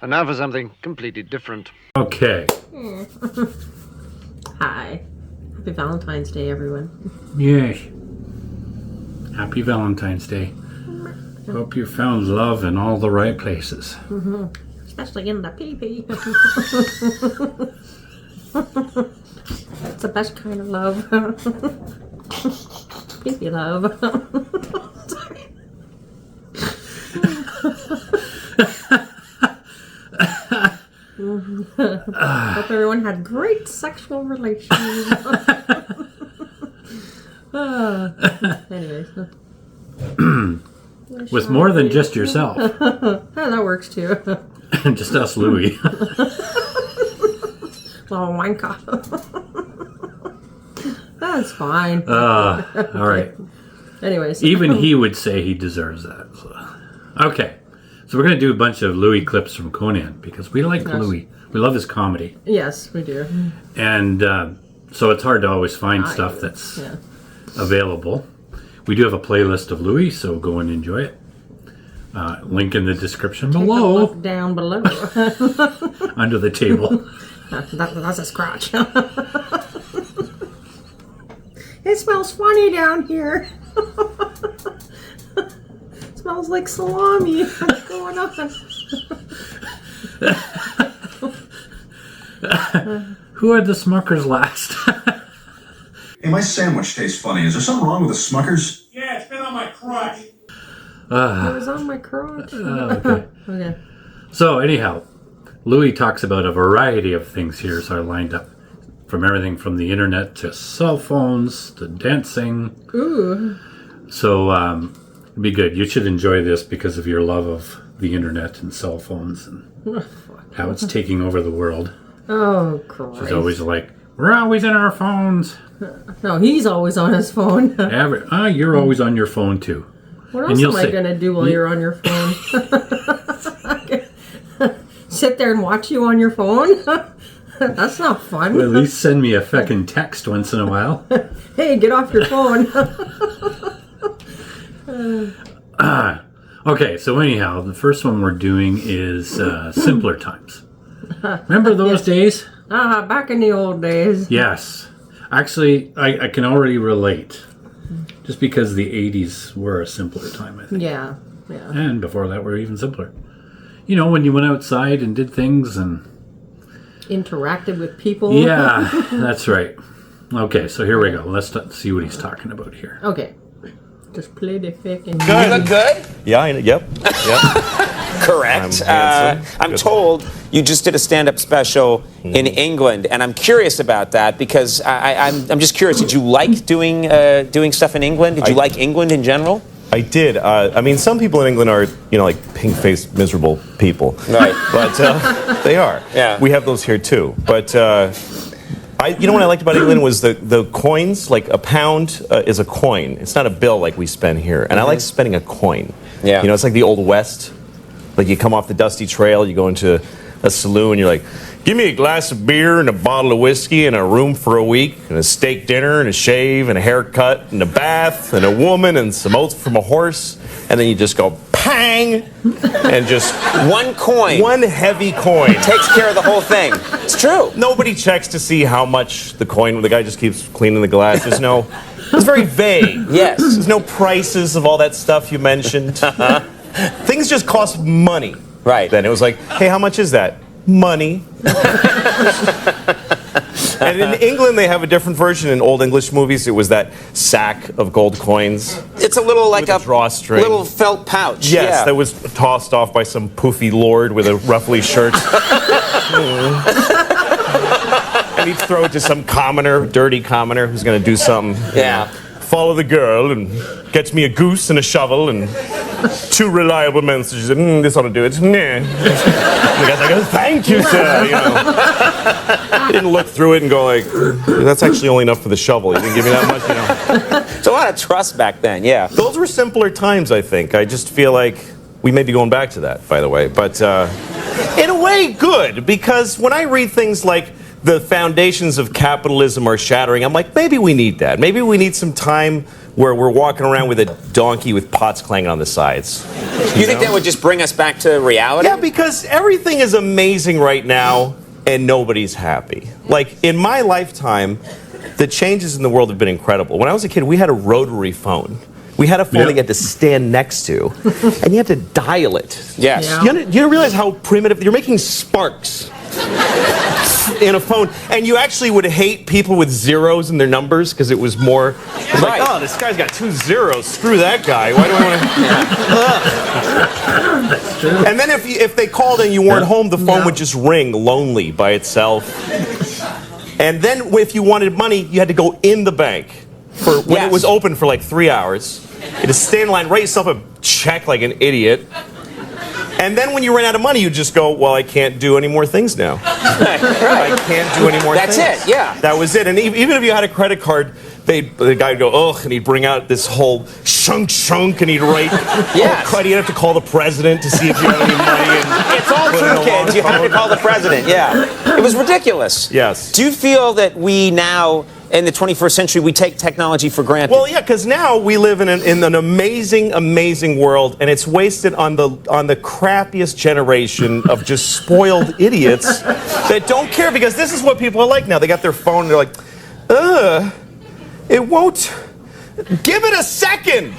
And now for something completely different. Okay. Hi. Happy Valentine's Day, everyone. Yes. Happy Valentine's Day. Hope you found love in all the right places. Especially in the pee-pee. It's the best kind of love. Pee-pee love. Hope everyone had great sexual relations. Anyways. With more than just yourself. That works too. Just us, Louie. Oh, wanker. That's fine. All right. Anyways. Even he would say he deserves that. So. Okay. So we're going to do a bunch of Louis clips from Conan because we like Louis. We love his comedy. Yes, we do. And so it's hard to always find stuff that's available. We do have a playlist of Louis, so go and enjoy it. Link in the description below. Look down below. Under the table. That's a scratch. It smells funny down here. It smells like salami. What's going on? Who had the Smuckers last? Hey, my sandwich tastes funny. Is there something wrong with the Smuckers? Yeah, it's been on my crotch. It was on my crotch. Okay. Okay. So anyhow, Louis talks about a variety of things here, so I lined up from everything from the internet to cell phones to dancing. Ooh. So it'd be good. You should enjoy this because of your love of the internet and cell phones and how it's taking over the world. Oh, Christ. She's always like, we're always in our phones. No, he's always on his phone. You're always on your phone too. What else am I going to do while you're on your phone? Sit there and watch you on your phone? That's not fun. Well, at least send me a feckin' text once in a while. Hey, get off your phone. Okay, so anyhow, the first one we're doing is simpler times. Remember those days? Back in the old days. Yes. Actually, I can already relate. Just because the 80s were a simpler time, I think. Yeah. And before that were even simpler. You know, when you went outside and did things and... Interacted with people. Yeah, that's right. Okay, so here we go. Let's see what he's talking about here. Okay. Just play the fucking... Good. You look good? Yeah, yep. Correct. I'm Good. told you just did a stand-up special in England, and I'm curious about that because I'm just curious. Did you like doing stuff in England? Did you like England in general? I did. I mean, some people in England are, like pink-faced, miserable people. Right. But they are. Yeah. We have those here too. But what I liked about England was the coins. Like a pound is a coin. It's not a bill like we spend here. And I like spending a coin. Yeah. It's like the Old West. Like you come off the dusty trail, you go into a saloon, you're like, give me a glass of beer and a bottle of whiskey and a room for a week and a steak dinner and a shave and a haircut and a bath and a woman and some oats from a horse. And then you just go, pang, and just... One coin. One heavy coin. Takes care of the whole thing. It's true. Nobody checks to see how much the coin, the guy just keeps cleaning the glass. There's no... It's very vague. Yes. There's no prices of all that stuff you mentioned. Things just cost money. Right. Then it was like, hey, how much is that? Money. And in England, they have a different version. In Old English movies, it was that sack of gold coins. It's a little like a drawstring. Little felt pouch. Yes, that was tossed off by some poofy lord with a ruffly shirt. And he'd throw it to some commoner, dirty commoner, who's going to do something. Yeah. Follow the girl and gets me a goose and a shovel and 2 reliable men. So she said, this ought to do it. Nah. And the guy's like, oh, thank you, sir. He didn't look through it and go like, that's actually only enough for the shovel. He didn't give me that much, It's a lot of trust back then, yeah. Those were simpler times, I think. I just feel like we may be going back to that, by the way. But in a way, good, because when I read things like the foundations of capitalism are shattering. I'm like, maybe we need that. Maybe we need some time where we're walking around with a donkey with pots clanging on the sides. You think that would just bring us back to reality? Yeah, because everything is amazing right now and nobody's happy. Like, in my lifetime, the changes in the world have been incredible. When I was a kid, we had a rotary phone. We had a phone that you had to stand next to, and you had to dial it. Yes. Yeah. You realize how primitive? You're making sparks in a phone, and you actually would hate people with zeros in their numbers because it was more. It was like, oh, this guy's got 2 zeros. Screw that guy. Why do I want to? That's true. And then if they called and you weren't home, the phone would just ring lonely by itself. And then if you wanted money, you had to go in the bank for when it was open for like 3 hours. You had to stand in line, write yourself a check like an idiot. And then when you ran out of money, you just go, well, I can't do any more things now. I can't do any more things. That's it, yeah. That was it. And even if you had a credit card, the guy would go, ugh, and he'd bring out this whole shunk, and he'd write, he'd have to call the president to see if you had any money. And it's all true, kids. You had to call the president, It was ridiculous. Yes. Do you feel that we now, in the 21st century, we take technology for granted? Well, yeah, because now we live in an amazing, amazing world, and it's wasted on the crappiest generation of just spoiled idiots that don't care, because this is what people are like now. They got their phone, and they're like, it won't. Give it a second.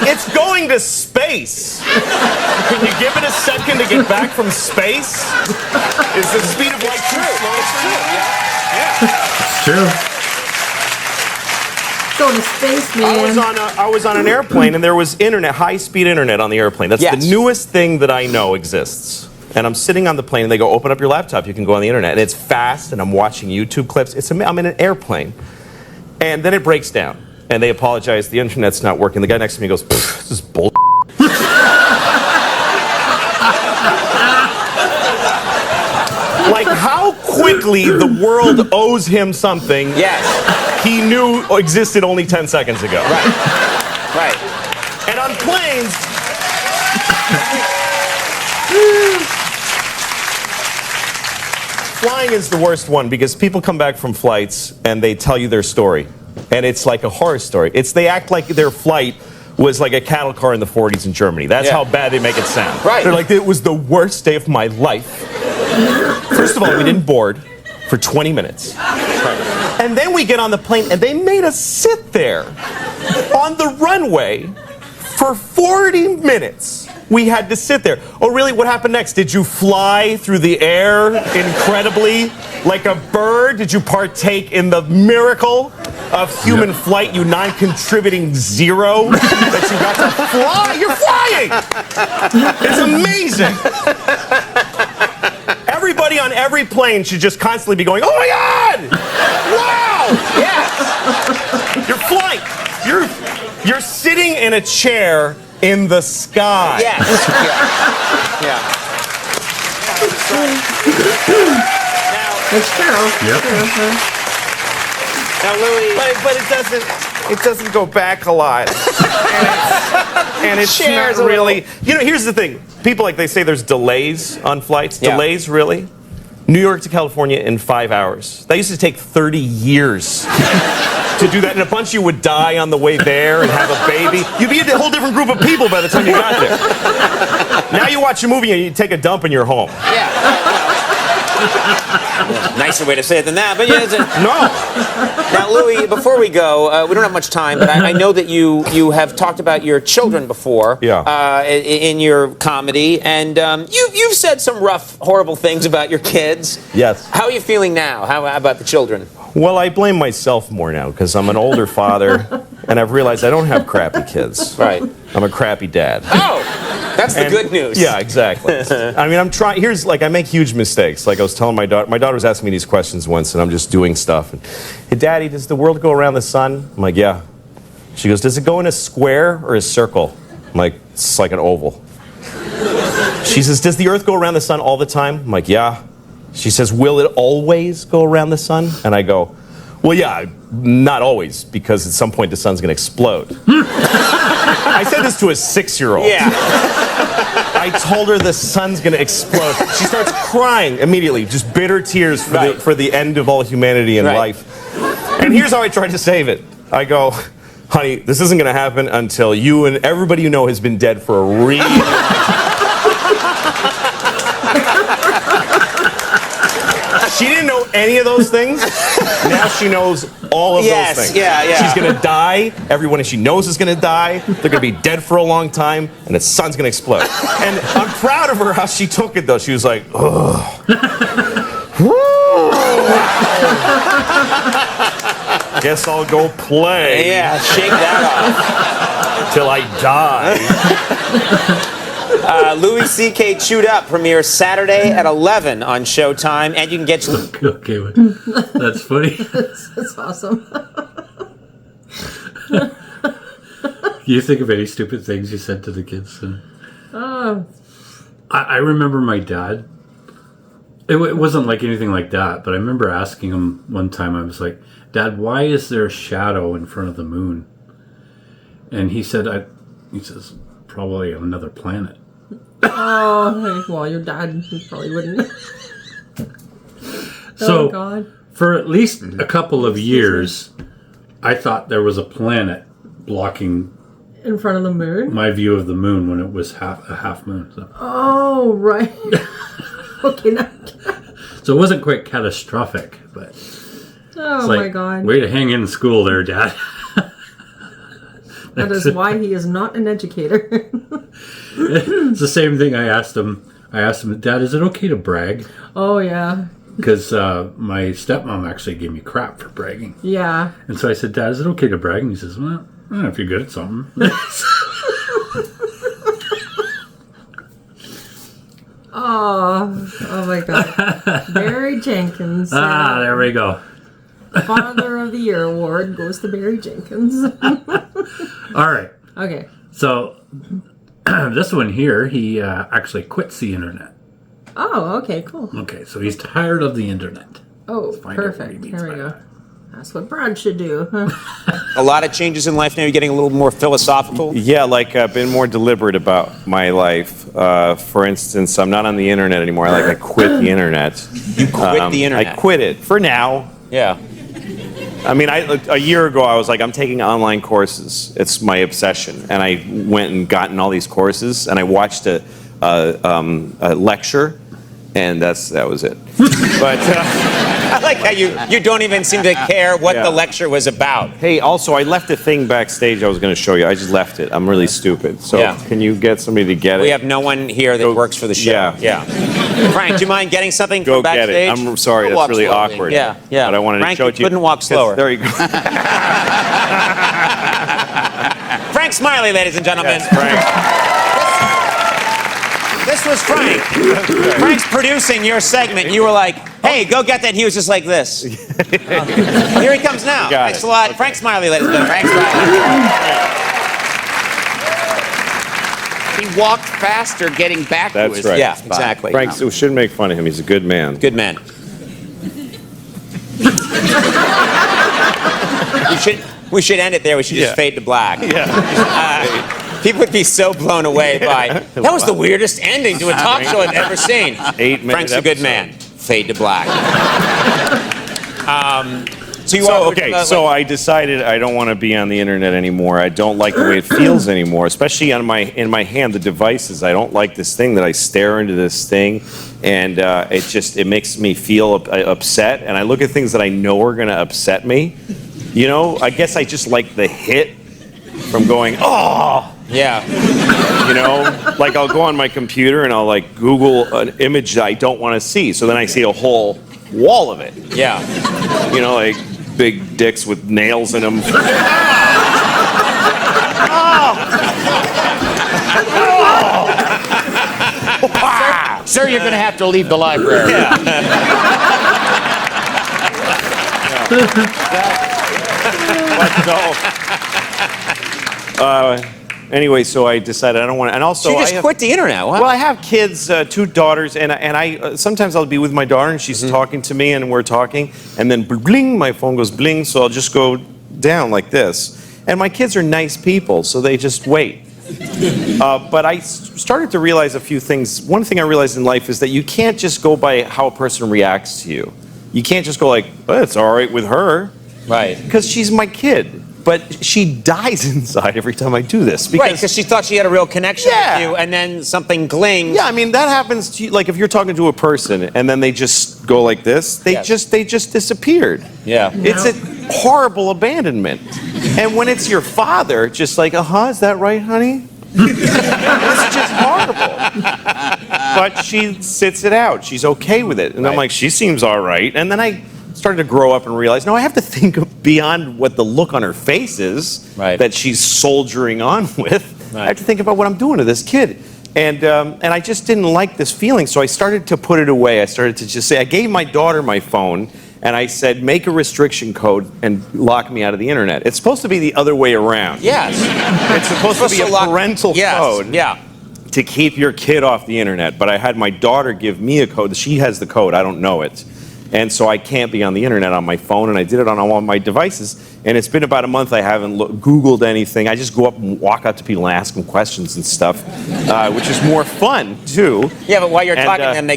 It's going to space. Can you give it a second to get back from space? Is the speed of light too slow? It's true, It's true. Go to space, man. I was on an airplane, and there was internet, high-speed internet on the airplane. That's the newest thing that I know exists. And I'm sitting on the plane, and they go, open up your laptop. You can go on the internet. And it's fast, and I'm watching YouTube clips. I'm in an airplane. And then it breaks down. And they apologize. The internet's not working. The guy next to me goes, this is bull. Like, how quickly the world owes him something he knew existed only 10 seconds ago. Right. And on planes, flying is the worst one, because people come back from flights and they tell you their story. And it's like a horror story. They act like their flight was like a cattle car in the 40s in Germany. That's how bad they make it sound. Right. They're like, it was the worst day of my life. First of all, we didn't board for 20 minutes. And then we get on the plane, and they made us sit there on the runway for 40 minutes. We had to sit there. Oh, really? What happened next? Did you fly through the air incredibly like a bird? Did you partake in the miracle of human flight, you non-contributing zero that you got to fly? You're flying! It's amazing. Everybody on every plane should just constantly be going, oh my God! Wow! Yes! You're flying. You're sitting in a chair in the sky. Yes. It's true. Yep. Now, Louis, But it doesn't go back a lot. And it's Shares not a really. You know, here's the thing. People, like, they say there's delays on flights. Yeah. Delays, really? New York to California in 5 hours. That used to take 30 years to do that. And a bunch of you would die on the way there and have a baby. You'd be a whole different group of people by the time you got there. Now you watch a movie and you take a dump and you're home. Nicer way to say it than that, but No. Now, Louis, before we go, we don't have much time, but I know that you have talked about your children before in your comedy, and you've said some rough, horrible things about your kids. Yes. How are you feeling now? How about the children? Well, I blame myself more now because I'm an older father, and I've realized I don't have crappy kids. Right. I'm a crappy dad. Oh, that's the good news. Yeah, exactly. I mean, I'm trying. Here's, like, I make huge mistakes. Like, I was telling my daughter was asking me these questions once, and I'm just doing stuff. And, hey, Daddy, does the world go around the sun? I'm like, yeah. She goes, does it go in a square or a circle? I'm like, it's like an oval. She says, does the earth go around the sun all the time? I'm like, yeah. She says, will it always go around the sun? And I go, well, yeah, not always, because at some point the sun's going to explode. I said this to a 6-year-old. Yeah. I told her the sun's gonna explode. She starts crying immediately, just bitter tears for the end of all humanity and life. And here's how I tried to save it. I go, honey, this isn't gonna happen until you and everybody you know has been dead for a really long time. She didn't know any of those things. Now she knows all of those things. Yeah. She's gonna die. Everyone she knows is gonna die. They're gonna be dead for a long time, and the sun's gonna explode. And I'm proud of her how she took it, though. She was like, oh. Guess I'll go play. Yeah, shake that off. Till I die. Louis C.K. Chewed Up premieres Saturday at 11 on Showtime, and you can get to... Okay, that's funny. That's awesome. You think of any stupid things you said to the kids? I remember my dad. It wasn't like anything like that, but I remember asking him one time, I was like, Dad, why is there a shadow in front of the moon? And he says, probably another planet. Oh, well, your dad probably wouldn't. So, oh, God. For at least a couple of years, I thought there was a planet blocking in front of the moon? My view of the moon when it was a half moon. So. Oh, right. Okay, now. So it wasn't quite catastrophic, but... Oh, like, my God. Way to hang in school there, Dad. That is why he is not an educator. It's the same thing I asked him. Dad, is it okay to brag? Oh, yeah. Because my stepmom actually gave me crap for bragging. Yeah. And so I said, Dad, is it okay to brag? And he says, well, I don't know if you're good at something. Oh my God. Barry Jenkins. There we go. Father of the Year award goes to Barry Jenkins. All right. Okay. So this one here, he actually quits the internet. Oh, okay, cool. Okay, so he's tired of the internet. Oh, perfect. There we go. That's what Brad should do. A lot of changes in life now. You're getting a little more philosophical. Yeah, like I've been more deliberate about my life. For instance, I'm not on the internet anymore. I quit the internet. You quit the internet? I quit it for now. Yeah. I mean, a year ago, I was like, I'm taking online courses. It's my obsession. And I went and gotten all these courses, and I watched a lecture, and that was it. But I like how you don't even seem to care what the lecture was about. Hey, also, I left a thing backstage I was going to show you. I just left it. I'm really stupid. So can you get somebody to get it? We have no one here that works for the show. Yeah. Frank, do you mind getting something from backstage? Go get it. I'm sorry. That's really awkward. Yeah. But I wanted Frank, to show it to you. couldn't walk slower. There you go. Frank Smiley, ladies and gentlemen. Yes, Frank. This was Frank. Frank's producing your segment. You were like, hey, go get that. And he was just like this. Here he comes now. Thanks a lot. Okay. Frank Smiley, ladies and gentlemen. Frank Smiley. He walked faster getting back to his right. Yeah, exactly. Frank, we shouldn't make fun of him. He's a good man. Good man. We should end it there. We should just fade to black. Yeah. People would be so blown away by, that was the weirdest ending to a talk show I've ever seen. 8 minutes. Frank's a good man. Fade to black. So I decided I don't want to be on the internet anymore. I don't like the way it feels anymore, especially in my hand, the devices. I don't like this thing that I stare into this thing, and it makes me feel upset. And I look at things that I know are going to upset me. You know, I guess I just like the hit from going, oh. Yeah. You know, like I'll go on my computer and I'll like Google an image that I don't want to see. So then I see a whole wall of it. Yeah. You know, like big dicks with nails in them. Sir, you're going to have to leave the library. Anyway, so I decided I don't want to, and also you just quit the internet. What? Well, I have kids, 2 daughters, and I sometimes I'll be with my daughter and she's talking to me and we're talking, and then bling, my phone goes bling, so I'll just go down like this. And my kids are nice people, so they just wait. But I started to realize a few things. One thing I realized in life is that you can't just go by how a person reacts to you. You can't just go like, well, it's all right with her. Right. Because she's my kid. But she dies inside every time I do this. Right, because she thought she had a real connection Yeah. with you, and then something glings. Yeah, I mean, that happens to you. Like, if you're talking to a person and then they just go like this, they just disappeared. Yeah. It's a horrible abandonment. And when it's your father, just like, is that right, honey? It's just horrible. But she sits it out. She's okay with it. And I'm like, she seems all right. And then I started to grow up and realize, no, I have to think beyond what the look on her face is that she's soldiering on with. I have to think about what I'm doing to this kid. And I just didn't like this feeling, so I started to put it away. I started to just say, I gave my daughter my phone, and I said, make a restriction code and lock me out of the internet. It's supposed to be the other way around. Yes. It's supposed to be a parental code to keep your kid off the internet. But I had my daughter give me a code. She has the code. I don't know it. And so I can't be on the internet on my phone, and I did it on all my devices. And it's been about a month I haven't Googled anything. I just go up and walk out to people and ask them questions and stuff, which is more fun, too. Yeah, but while you're talking to them,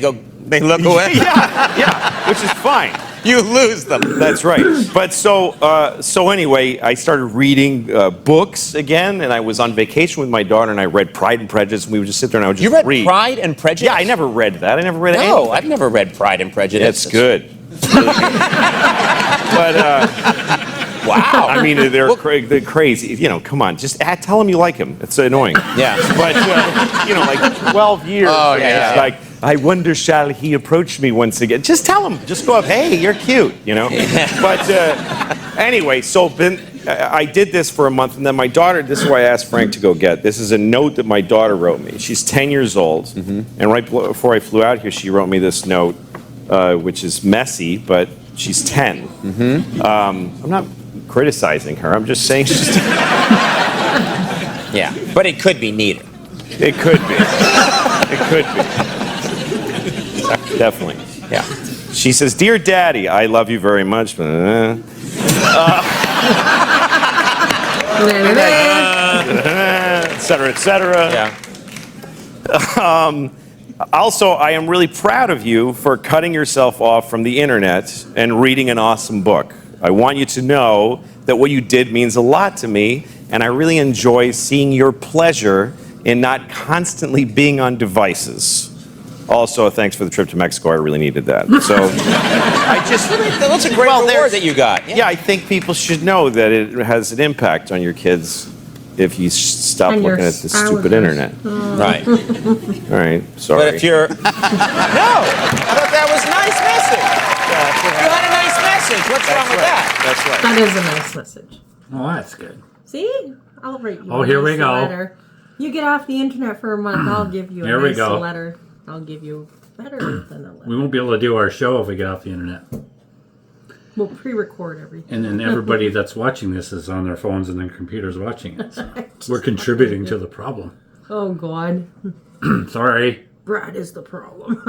they look away. Yeah, which is fine. You lose them. That's right. But so anyway, I started reading books again, and I was on vacation with my daughter, and I read Pride and Prejudice, and we would just sit there and I would just read. You read Pride and Prejudice? Yeah, I never read that. I never read anything. No, I've never read Pride and Prejudice. It's good. It's really good. But, wow. I mean, they're crazy. You know, come on. Just tell him you like him. It's annoying. Yeah. But, you know, like 12 years. Oh, yeah. It's like, I wonder, shall he approach me once again? Just tell him. Just go up, hey, you're cute, you know? But anyway, so I did this for a month, and then my daughter, this is why I asked Frank to go get. This is a note that my daughter wrote me. She's 10 years old, and right before I flew out here, she wrote me this note, which is messy, but she's 10. I'm not criticizing her. I'm just saying she's Yeah, but it could be neater. It could be. It could be. Definitely. Yeah. She says, Dear Daddy, I love you very much. Et cetera, et cetera. Yeah. Also, I am really proud of you for cutting yourself off from the internet and reading an awesome book. I want you to know that what you did means a lot to me, and I really enjoy seeing your pleasure in not constantly being on devices. Also, thanks for the trip to Mexico. I really needed that. So, That's a great reward that you got. Yeah, I think people should know that it has an impact on your kids if you stop looking at the stupid internet. Right. All right, sorry. But if you're... No! I thought that was a nice message. You had a nice message. What's wrong with that? That's right. That is a nice message. Oh, that's good. See? I'll write you here we go. letter. You get off the internet for a month, I'll give you a Here we nice go. letter. I'll give you better than a letter. We won't be able to do our show if we get off the internet. We'll pre-record everything. And then everybody that's watching this is on their phones and their computers watching it. So we're contributing to the problem. Oh, God. Sorry. Brad is the problem.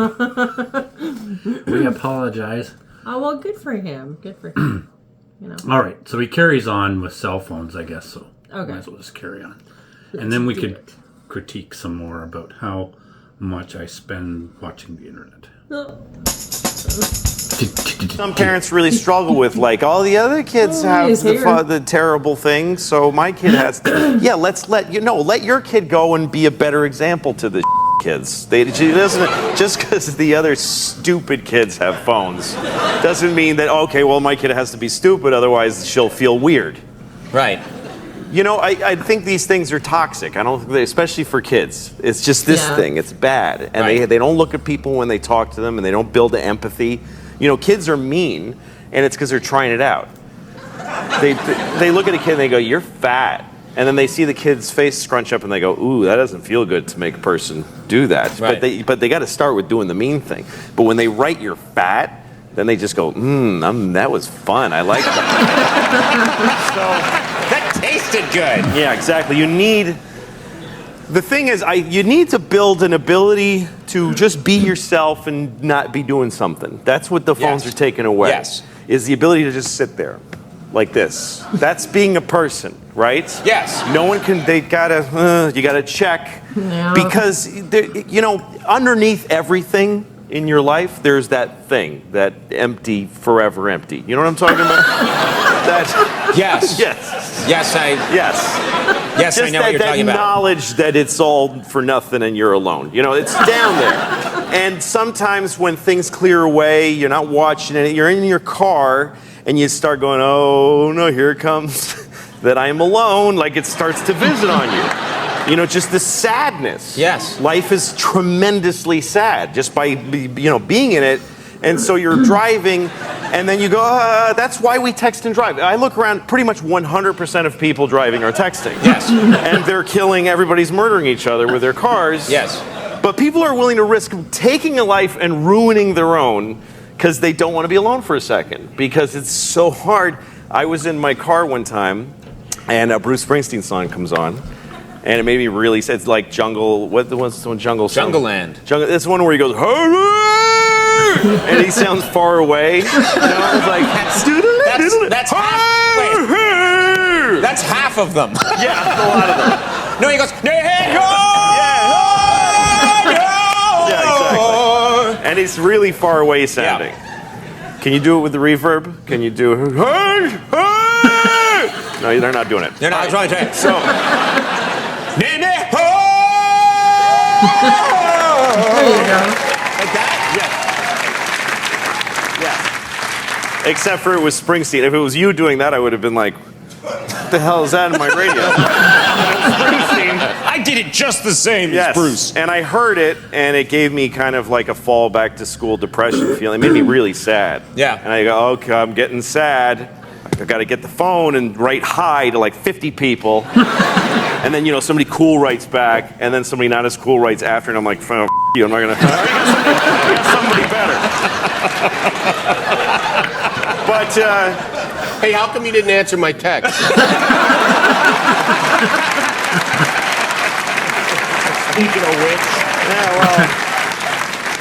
We apologize. Oh, well, good for him. Good for him. You know. All right, so he carries on with cell phones, I guess, so Okay. might as well just carry on. And then we could critique some more about how much I spend watching the internet. Some parents really struggle with, like, all the other kids have the terrible things, so my kid has to. Yeah, let your kid go and be a better example to the kids. She doesn't, just because the other stupid kids have phones doesn't mean that, okay, well, my kid has to be stupid, otherwise she'll feel weird. Right. You know, I think these things are toxic. I don't think especially for kids. It's just this thing. It's bad. And they don't look at people when they talk to them, and they don't build the empathy. You know, kids are mean, and it's because they're trying it out. They look at a kid and they go, "You're fat." And then they see the kid's face scrunch up and they go, "Ooh, that doesn't feel good to make a person do that." Right. But they got to start with doing the mean thing. But when they write "you're fat," then they just go, that was fun. I like that. So that tasted good. Yeah, exactly. The thing is, you need to build an ability to just be yourself and not be doing something. That's what the phones are taking away. Yes. Is the ability to just sit there like this. That's being a person. right? Yes. No one can. You gotta check Yeah. because underneath everything in your life, there's that thing, that empty, forever empty. You know what I'm talking about? Yes. Yes. Yes, I Just know what you're talking that about. knowledge that it's all for nothing and you're alone. It's down there. And sometimes when things clear away, you're not watching it, you're in your car and you start going, oh no, here it comes that I'm alone. Like it starts to visit on you. Just the sadness. Yes. Life is tremendously sad just by, being in it. And so you're driving, and then you go, that's why we text and drive. I look around, pretty much 100% of people driving are texting. Yes. And they're killing, everybody's murdering each other with their cars. Yes. But people are willing to risk taking a life and ruining their own because they don't want to be alone for a second. Because it's so hard. I was in my car one time, and a Bruce Springsteen song comes on. And it made me really sad. It's like Jungle, what's the one Jungle song? Jungleland. It's one where he goes, and he sounds far away. It's like, that's half. Wait. That's half of them. Yeah, a lot of them. No, he goes, Yeah, exactly. And it's really far away sounding. Yeah. Can you do it with the reverb? Can you do No, they're not doing it. They're not trying to. So, There you go. Like that? yeah. Except for it was Springsteen. If it was you doing that, I would have been like, what the hell is that in my radio? Springsteen. I did it just the same as Bruce. And I heard it, and it gave me kind of like a fall back to school depression feeling. It made me really sad. Yeah. And I go, okay, I'm getting sad. I got to get the phone and write hi to like 50 people. And then, somebody cool writes back, and then somebody not as cool writes after, and I'm like, oh, you, I'm not going to... I got somebody better. But, Hey, how come you didn't answer my text? Speaking of which...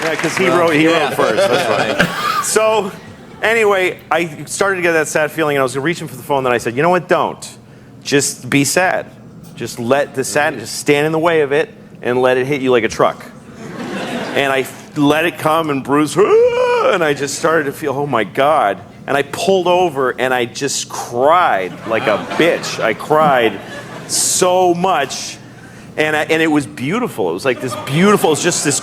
Yeah, because he wrote first. That's right. So, anyway, I started to get that sad feeling, and I was reaching for the phone, then I said, you know what, don't. Just be sad. Just let the sadness, just stand in the way of it, and let it hit you like a truck. And I let it come, and Bruce, and I just started to feel, oh my God. And I pulled over, and I just cried like a bitch. I cried so much. And it was beautiful. It was like this beautiful, it's just this,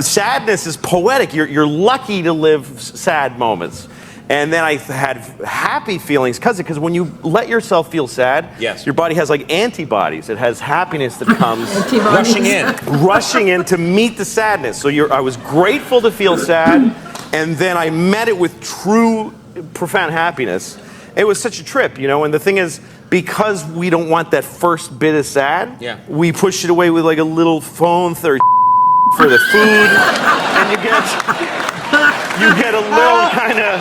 sadness is poetic. You're lucky to live sad moments. And then I had happy feelings because when you let yourself feel sad, yes, your body has like antibodies. It has happiness that comes rushing in to meet the sadness. So I was grateful to feel sad, and then I met it with true, profound happiness. It was such a trip, and the thing is, because we don't want that first bit of sad, we push it away with like a little phone for the food, and you get a little kind of...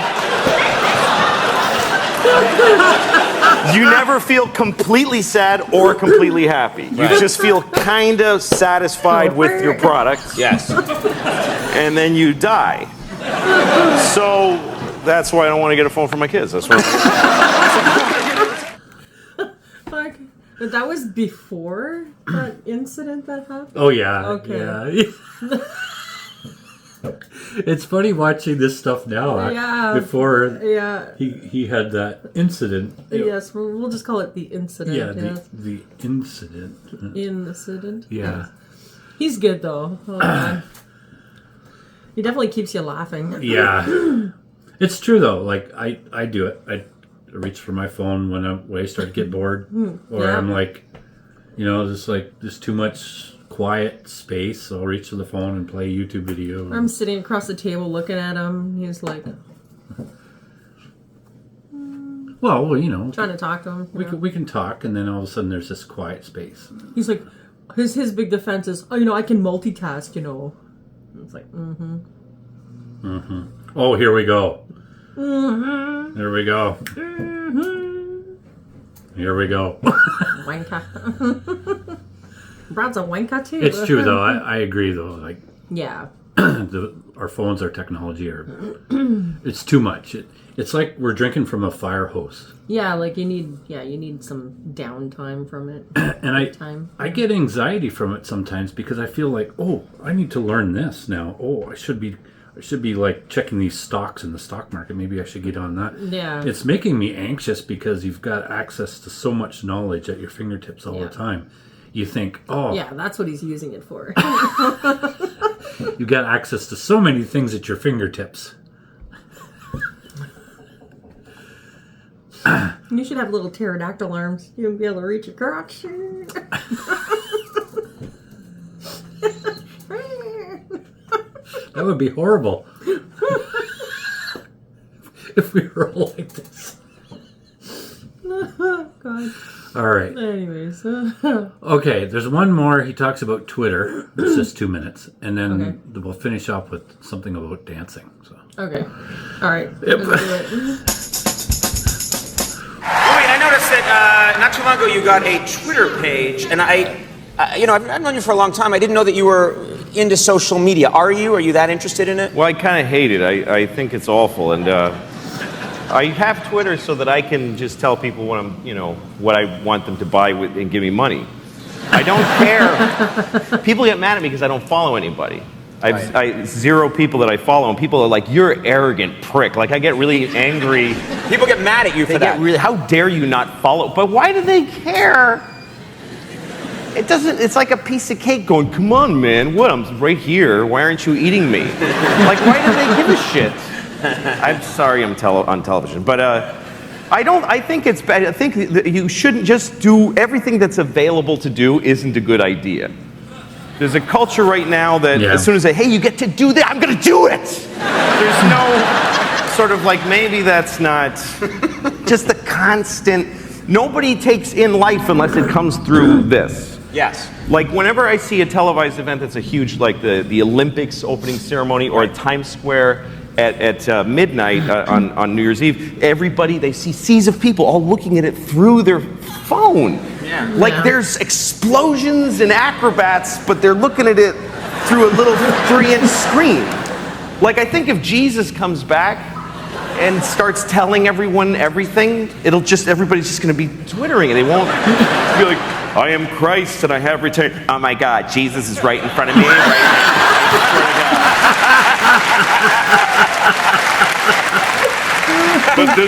You never feel completely sad or completely happy. You just feel kind of satisfied with your product. Yes. And then you die. So that's why I don't want to get a phone from my kids. That's why. But that was before that incident that happened? Oh, yeah. Okay. Yeah. It's funny watching this stuff now. Yeah. Before Yeah. he had that incident. Yes, we'll just call it the incident. Yeah, the incident. Incident? Yeah. Yes. He's good, though. Oh, man. He definitely keeps you laughing. Yeah. It's true, though. Like, I do it. I reach for my phone when I start to get bored. Or I'm like, there's too much quiet space, so I'll reach for the phone and play a YouTube video. I'm sitting across the table looking at him. He's like... Well, trying to talk to him. We can talk, and then all of a sudden there's this quiet space. He's like... His big defense is, I can multitask, It's like, Oh, here we go. Mm-hmm. Here we go. Mm-hmm. Here we go. Wanker. Brad's a wanker, too. It's true, though. I agree, though. Like, yeah. our our phones, our technology it's too much. It's like we're drinking from a fire hose. Yeah, like you need some downtime from it. And I get anxiety from it sometimes because I feel like, oh, I need to learn this now. Oh, I should be like checking these stocks in the stock market. Maybe I should get on that. Yeah. It's making me anxious because you've got access to so much knowledge at your fingertips all the time. You think, oh. Yeah, that's what he's using it for. You got access to so many things at your fingertips. You should have little pterodactyl arms. You'll be able to reach your crotch. That would be horrible. If we were all like this. God. All right. Anyways. Okay, there's one more. He talks about Twitter. It's just 2 minutes. And then we'll finish off with something about dancing. So. Okay. All right. Yep. Let's do it. Wait, I noticed that not too long ago you got a Twitter page, and I've known you for a long time. I didn't know that you were into social media. Are you? Are you that interested in it? Well, I kind of hate it. I think it's awful, and I have Twitter so that I can just tell people what I want them to buy and give me money. I don't care. People get mad at me because I don't follow anybody. I 0 people that I follow, and people are like, "You're an arrogant prick." Like, I get really angry. People get mad at you for that. How dare you not follow? But why do they care? It doesn't. It's like a piece of cake going, "Come on, man. What? I'm right here. Why aren't you eating me?" Like, why do they give a shit? I'm sorry, I'm on television, but I think it's bad. I think that you shouldn't just do everything that's available to do. Isn't a good idea. There's a culture right now that as soon as hey, you get to do that, I'm going to do it. There's no sort of like, maybe that's not just the constant. Nobody takes in life unless it comes through this. Yes. Like, whenever I see a televised event that's a huge, like the Olympics opening ceremony or a Times Square at midnight on New Year's Eve, everybody, they see seas of people all looking at it through their phone. Yeah. Like, there's explosions and acrobats, but they're looking at it through a little 3-inch screen. Like, I think if Jesus comes back and starts telling everyone everything, everybody's just going to be Twittering it. They won't be like, I am Christ and I have returned. Oh my God, Jesus is right in front of me. But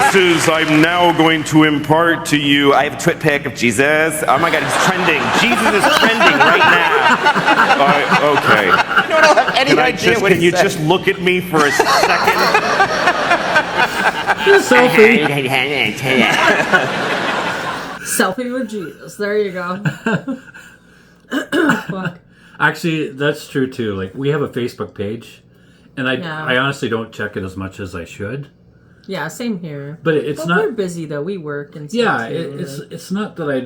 I'm now going to impart to you, I have a twit pic of Jesus. Oh my God, he's trending. Jesus is trending right now. Okay. I don't have any idea what Can you just look at me for a second? Selfie. Selfie with Jesus. There you go. Fuck. Actually, that's true too. Like, we have a Facebook page, and I honestly don't check it as much as I should. Yeah, same here. But it's not. We're busy though. We work and stuff. Yeah, too. it's not that I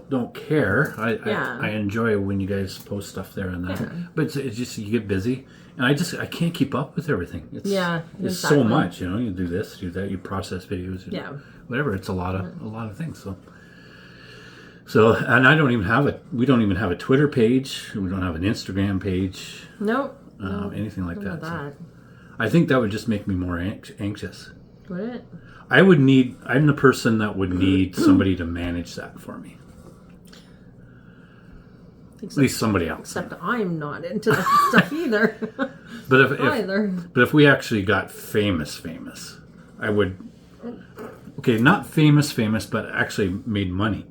don't care. I enjoy when you guys post stuff there and that. Yeah. But it's just you get busy, and I can't keep up with everything. It's so much. You do this, do that, you process videos. Whatever. It's a lot of things. So, and we don't even have a Twitter page. We don't have an Instagram page. Nope. Anything like that. So I think that would just make me more anxious. Would it? I'm the person that would need somebody to manage that for me. At least somebody else. Except I'm not into that stuff either. But if we actually got famous, I would. Okay, not famous, but actually made money.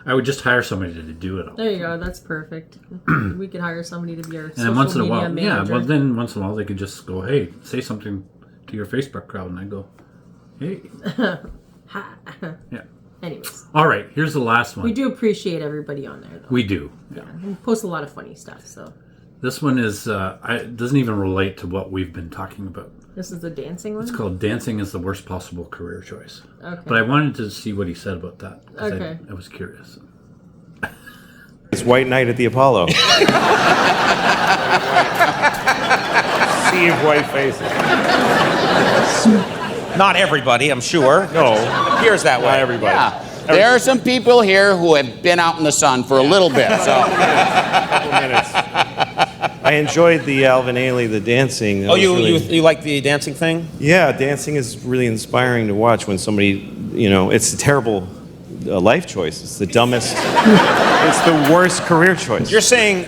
I would just hire somebody to do it all. There you go. That's perfect. We could hire somebody to be our social media manager. Then once in a while they could just go, hey, say something to your Facebook crowd, and I go, hey. Yeah. Anyways. All right, here's the last one. We do appreciate everybody on there, though. We do. Yeah. We post a lot of funny stuff, so. This one is, it doesn't even relate to what we've been talking about. This is the dancing one? It's called Dancing is the Worst Possible Career Choice. Okay. But I wanted to see what he said about that. Okay. I was curious. It's White Night at the Apollo. Sea of white faces. Not everybody, I'm sure. No. It appears that way. Not everybody. Yeah. There are some people here who have been out in the sun for a little bit. So. A couple minutes. I enjoyed the Alvin Ailey, the dancing. That Oh, was really- you like the dancing thing? Yeah, dancing is really inspiring to watch when somebody, it's a terrible life choice. It's the dumbest, it's the worst career choice. You're saying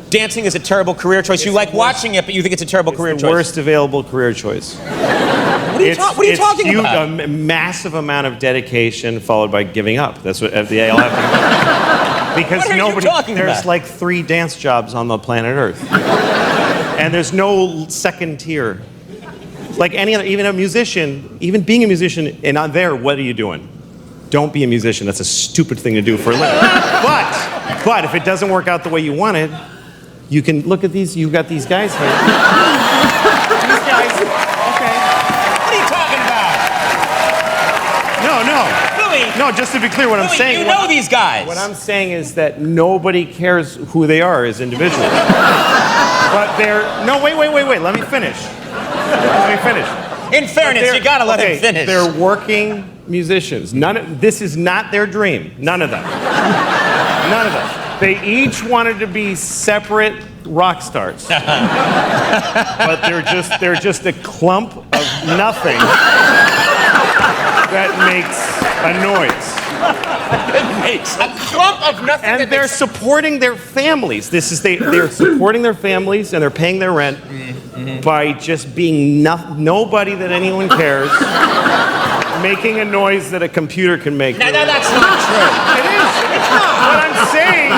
dancing is a terrible career choice. You like watching it, but you think it's a terrible career the choice. worst available career choice. What are you talking about? A massive amount of dedication followed by giving up. That's what they all have to do. Because What are you nobody, talking there's about? like 3 dance jobs on the planet Earth. And there's no second tier. Like any other, even a musician, even being a musician and not there, what are you doing? Don't be a musician. That's a stupid thing to do for a living. But if it doesn't work out the way you wanted, you can look at these. You've got these guys here. These guys. Okay. What are you talking about? No. Louis. No. Just to be clear, what I'm Louis, saying. you know these guys. What I'm saying is that nobody cares who they are as individuals. But they're. No. Wait. Let me finish. In fairness, you gotta let him finish. They're working musicians. This is not their dream. None of them. They each wanted to be separate rock stars. But they're just a clump of nothing that makes a noise. A clump of nothing. And they're supporting their families. They're supporting their families and they're paying their rent by just being nobody that anyone cares, making a noise that a computer can make. No, that's not true. It is. What I'm saying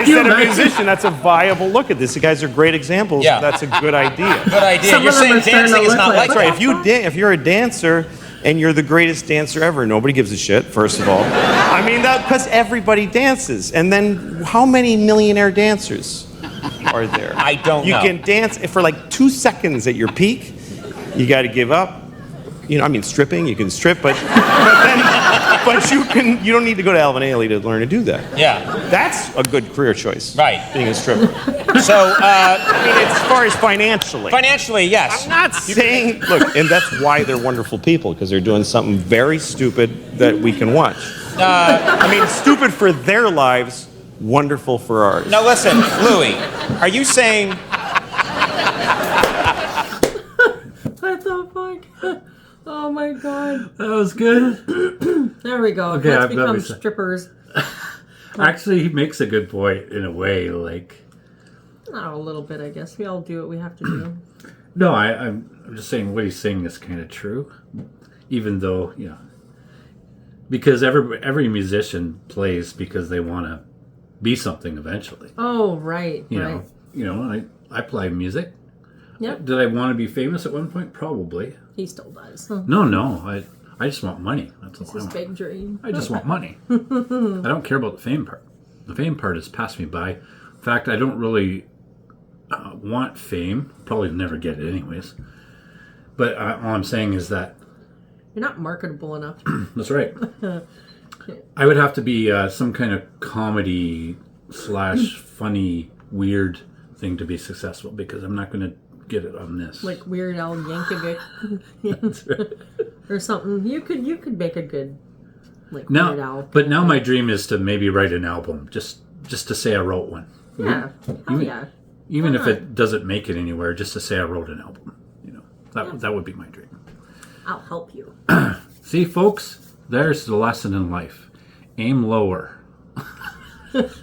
is that a musician, that's a viable look at this. You guys are great examples. Yeah. That's a good idea. Good idea. Some You're of them saying are starting dancing to is not look like like- that. If you're a dancer and you're the greatest dancer ever, nobody gives a shit, first of all. I mean, because everybody dances. And then how many millionaire dancers are there? I don't You know. can dance for like 2 seconds at your peak. You got to give up. Stripping, you can strip, but you don't need to go to Alvin Ailey to learn to do that. Yeah. That's a good career choice. Right. Being a stripper. So, As far as financially. financially, yes. I'm not saying, look, and that's why they're wonderful people, because they're doing something very stupid that we can watch. Stupid for their lives, wonderful for ours. Now listen, Louis, are you saying What the fuck? Oh my god. That was good. There we go. Okay, Let's I've become noticed that. strippers. Actually, he makes a good point in a way. Like, Oh, a little bit, I guess. We all do what we have to do. no, I'm just saying what he's saying is kind of true, even though because every musician plays because they want to be something eventually. Oh, right. right. I play music. Yep. Did I want to be famous at one point? Probably. He still does. No. I just want money. That's all It's I his want. big dream. I just want money. I don't care about the fame part. The fame part has passed me by. In fact, I don't really want fame. Probably never get it anyways. But all I'm saying is that You're not marketable enough. that's right. I would have to be some kind of comedy / funny, weird thing to be successful because I'm not going to get it on this. Like Weird Al Yankovic. That's right. Or something. You could make a good Weird Al. But now my dream is to maybe write an album, just to say I wrote one. Yeah. Oh, yeah. Even if it doesn't make it anywhere, just to say I wrote an album. That would be my dream. I'll help you. See, folks, there's the lesson in life. Aim lower.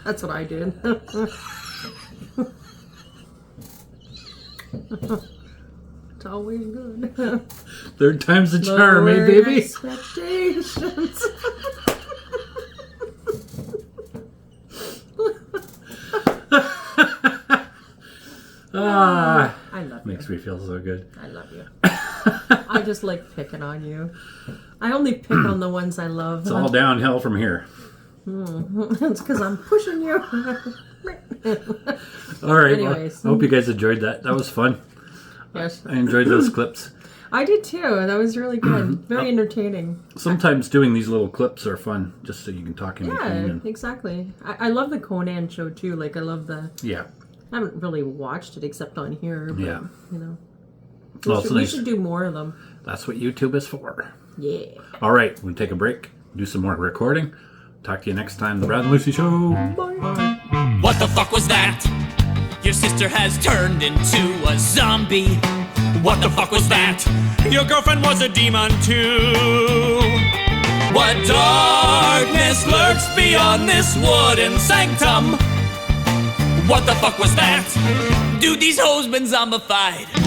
That's what I did. It's always good. Third time's the charm, eh, Lower baby? expectations. I love you. Makes me feel so good. I love you. I just like picking on you. I only pick on the ones I love. It's all downhill from here. It's because I'm pushing you. All right. Anyways. Well, I hope you guys enjoyed that. That was fun. Yes. I enjoyed those clips. I did too. That was really good. Very entertaining. Sometimes doing these little clips are fun, just so you can talk in Yeah, between. exactly. I love the Conan show too. Like I love the. Yeah. I haven't really watched it except on here. But, Yeah. We should do more of them. That's what YouTube is for. Yeah. All right, we'll take a break, do some more recording. Talk to you next time, The Brad and Lucy Show. Bye. What the fuck was that? Your sister has turned into a zombie. What the fuck was that? Your girlfriend was a demon too. What darkness lurks beyond this wooden sanctum? What the fuck was that? Dude, these hoes been zombified.